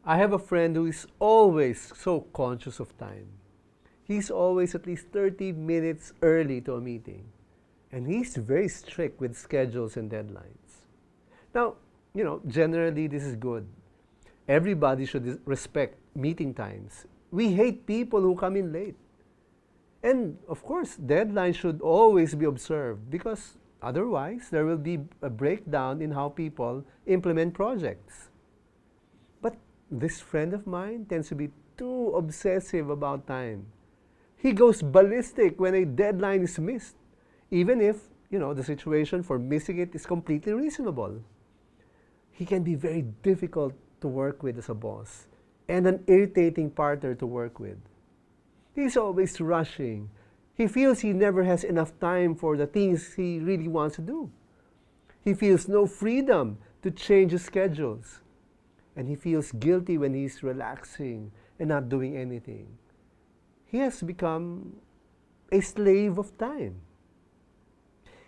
I have a friend who is always so conscious of time. He's always at least 30 minutes early to a meeting. And he's very strict with schedules and deadlines. Now, generally this is good. Everybody should respect meeting times. We hate people who come in late. And of course, deadlines should always be observed because otherwise there will be a breakdown in how people implement projects. But this friend of mine tends to be too obsessive about time. He goes ballistic when a deadline is missed, even if, the situation for missing it is completely reasonable. He can be very difficult to work with as a boss and an irritating partner to work with. He's always rushing. He feels he never has enough time for the things he really wants to do. He feels no freedom to change his schedules. And he feels guilty when he's relaxing and not doing anything. He has become a slave of time.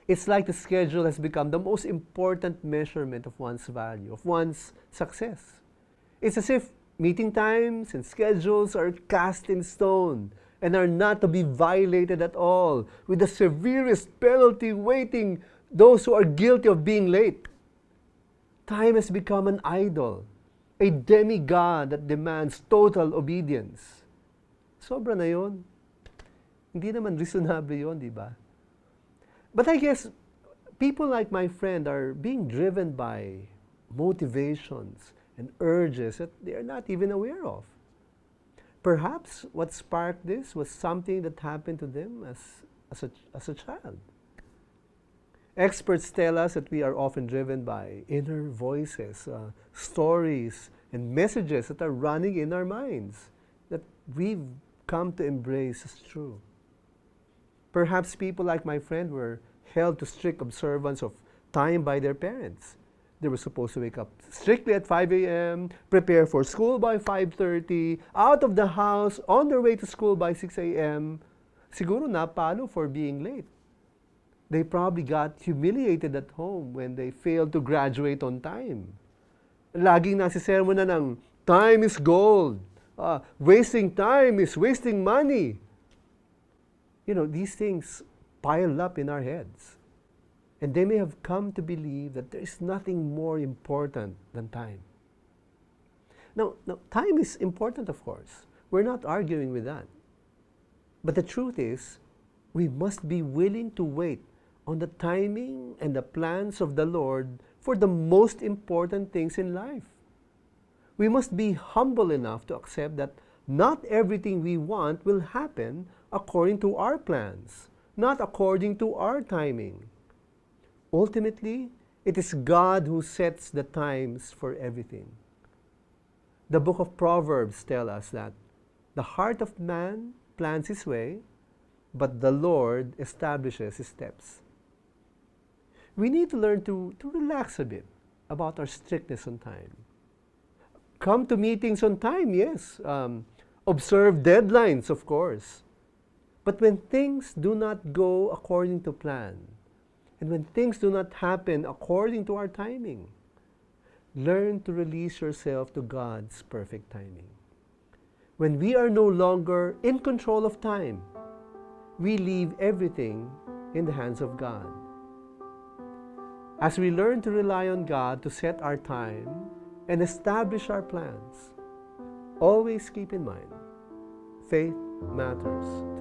It's like the schedule has become the most important measurement of one's value, of one's success. It's as if meeting times and schedules are cast in stone and are not to be violated at all, with the severest penalty waiting those who are guilty of being late. Time has become an idol, a demigod that demands total obedience. Sobra na yun. Hindi naman reasonable yun, di ba? But I guess people like my friend are being driven by motivations and urges that they are not even aware of. Perhaps what sparked this was something that happened to them as a child. Experts tell us that we are often driven by inner voices, stories, and messages that are running in our minds that we've come to embrace as true. Perhaps people like my friend were held to strict observance of time by their parents. They were supposed to wake up strictly at 5 a.m., prepare for school by 5:30, out of the house, on their way to school by 6 a.m. Siguro napalo for being late. They probably got humiliated at home when they failed to graduate on time. Laging nasisermon na ng, time is gold. Wasting time is wasting money. These things pile up in our heads. And they may have come to believe that there is nothing more important than time. Now, time is important, of course. We're not arguing with that. But the truth is, we must be willing to wait on the timing and the plans of the Lord for the most important things in life. We must be humble enough to accept that not everything we want will happen according to our plans, not according to our timing. Ultimately, it is God who sets the times for everything. The book of Proverbs tells us that the heart of man plans his way, but the Lord establishes his steps. We need to learn to relax a bit about our strictness on time. Come to meetings on time, yes. Observe deadlines, of course. But when things do not go according to plan, and when things do not happen according to our timing, learn to release yourself to God's perfect timing. When we are no longer in control of time, we leave everything in the hands of God. As we learn to rely on God to set our time and establish our plans, always keep in mind, faith matters.